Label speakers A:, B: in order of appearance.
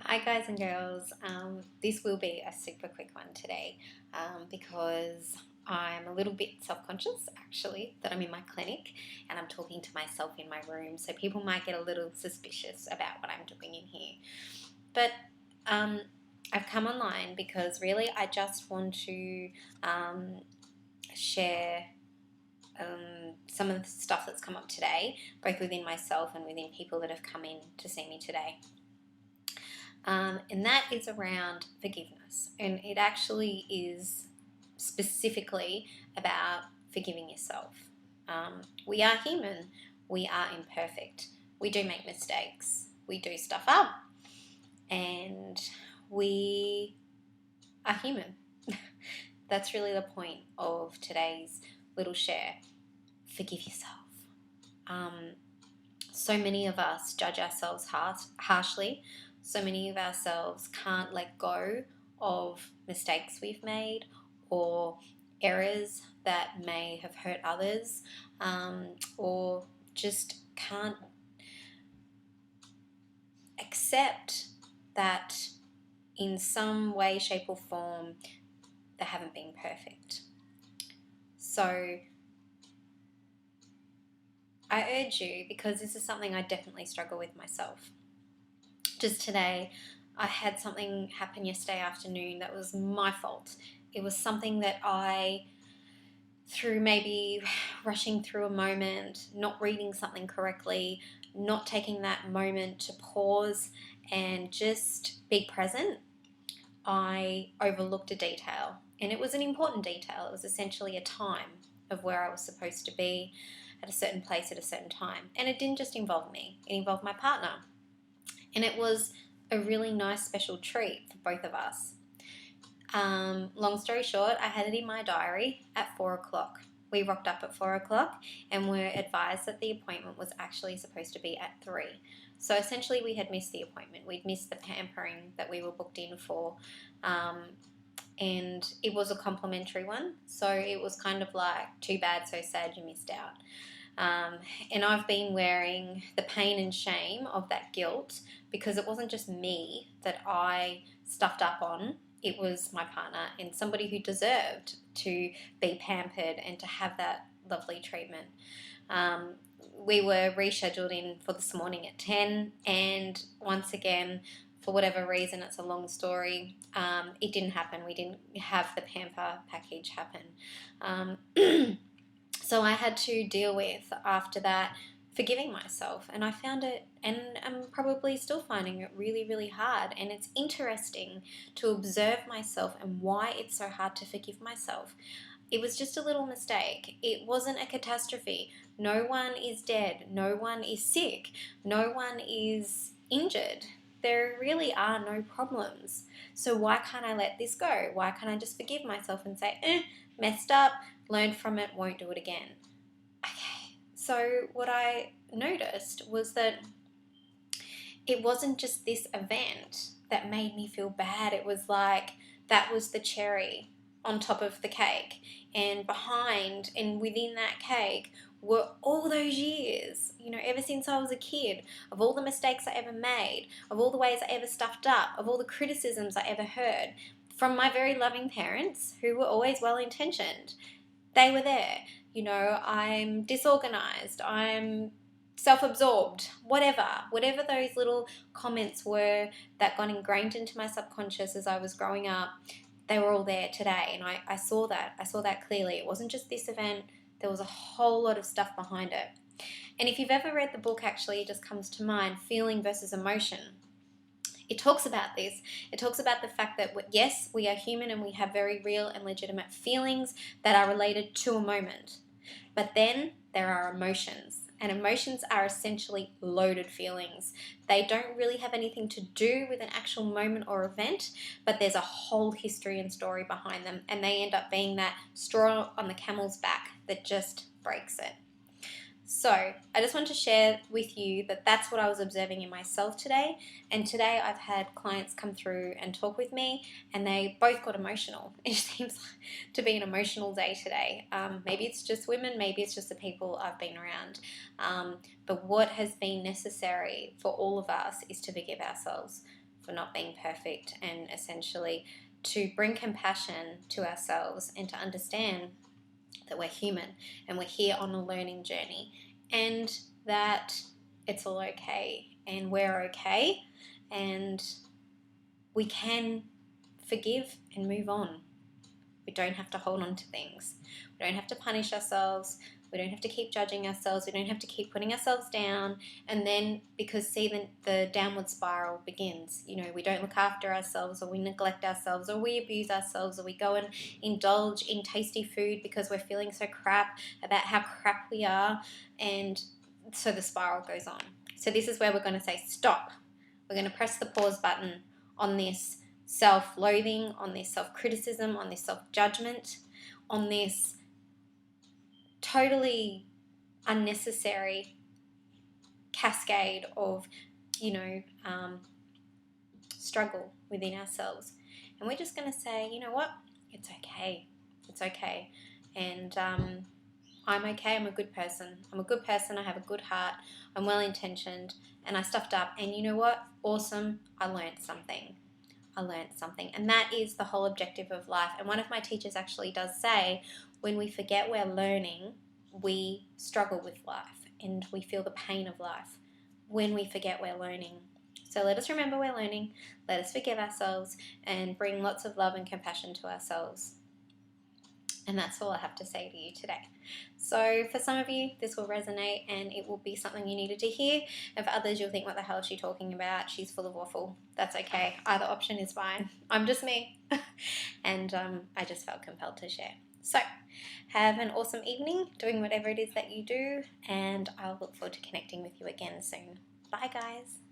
A: Hi guys and girls, this will be a super quick one today because I'm a little bit self-conscious actually that I'm in my clinic and I'm talking to myself in my room, so people might get a little suspicious about what I'm doing in here. But I've come online because really I just want to share some of the stuff that's come up today, both within myself and within people that have come in to see me today. And that is around forgiveness. And it actually is specifically about forgiving yourself. We are human. We are imperfect. We do make mistakes. We do stuff up. And we are human. That's really the point of today's little share. Forgive yourself. So many of us judge ourselves harshly. So many of ourselves can't let go of mistakes we've made or errors that may have hurt others, or just can't accept that in some way, shape or form they haven't been perfect. So I urge you, because this is something I definitely struggle with myself. Just today, I had something happen yesterday afternoon that was my fault. It was something that I, through maybe rushing through a moment, not reading something correctly, not taking that moment to pause and just be present, I overlooked a detail. And it was an important detail. It was essentially a time of where I was supposed to be at a certain place at a certain time. And it didn't just involve me, it involved my partner. And it was a really nice special treat for both of us. Long story short, I had it in my diary at 4 o'clock. We rocked up at 4 o'clock and were advised that the appointment was actually supposed to be at 3. So essentially we had missed the appointment. We'd missed the pampering that we were booked in for. And it was a complimentary one. So it was kind of like, too bad, so sad you missed out. And I've been wearing the pain and shame of that guilt because it wasn't just me that I stuffed up on. It was my partner and somebody who deserved to be pampered and to have that lovely treatment. We were rescheduled in for this morning at 10, and once again, for whatever reason, it's a long story, it didn't happen. We didn't have the pamper package happen. So I had to deal with, after that, forgiving myself. And I found it, and I'm probably still finding it really, really hard. And it's interesting to observe myself and why it's so hard to forgive myself. It was just a little mistake. It wasn't a catastrophe. No one is dead. No one is sick. No one is injured. There really are no problems. So why can't I let this go? Why can't I just forgive myself and say, messed up, learned from it, won't do it again? Okay, so what I noticed was that it wasn't just this event that made me feel bad. It was like that was the cherry on top of the cake, and behind and within that cake were all those years, ever since I was a kid, of all the mistakes I ever made, of all the ways I ever stuffed up, of all the criticisms I ever heard from my very loving parents who were always well-intentioned. They were there. I'm disorganized, I'm self-absorbed, whatever those little comments were that got ingrained into my subconscious as I was growing up, they were all there today. And I saw that clearly. It wasn't just this event, there was a whole lot of stuff behind it. And if you've ever read the book, actually, it just comes to mind, Feeling versus Emotion. It talks about this. It talks about the fact that, yes, we are human and we have very real and legitimate feelings that are related to a moment. But then there are emotions. And emotions are essentially loaded feelings. They don't really have anything to do with an actual moment or event, but there's a whole history and story behind them. And they end up being that straw on the camel's back that just breaks it. So I just want to share with you that that's what I was observing in myself today. And today I've had clients come through and talk with me, and they both got emotional. It seems to be an emotional day today. Maybe it's just women, maybe it's just the people I've been around. But what has been necessary for all of us is to forgive ourselves for not being perfect, and essentially to bring compassion to ourselves and to understand that we're human and we're here on a learning journey, and that it's all okay and we're okay, and we can forgive and move on. We don't have to hold on to things. We don't have to punish ourselves. We don't have to keep judging ourselves. We don't have to keep putting ourselves down. And then, because see, the downward spiral begins. You know, we don't look after ourselves, or we neglect ourselves, or we abuse ourselves, or we go and indulge in tasty food because we're feeling so crap about how crap we are. And so the spiral goes on. So this is where we're going to say stop. We're going to press the pause button on this self-loathing, on this self-criticism, on this self-judgment, on this totally unnecessary cascade of, struggle within ourselves. And we're just going to say, you know what? It's okay. It's okay. And I'm okay. I'm a good person. I'm a good person. I have a good heart. I'm well-intentioned. And I stuffed up. And you know what? Awesome. I learned something. And that is the whole objective of life. And one of my teachers actually does say, when we forget we're learning, we struggle with life and we feel the pain of life when we forget we're learning. So let us remember we're learning, let us forgive ourselves, and bring lots of love and compassion to ourselves. And that's all I have to say to you today. So for some of you, this will resonate and it will be something you needed to hear. And for others, you'll think, what the hell is she talking about? She's full of waffle. That's okay. Either option is fine. I'm just me. And I just felt compelled to share. So have an awesome evening doing whatever it is that you do. And I'll look forward to connecting with you again soon. Bye, guys.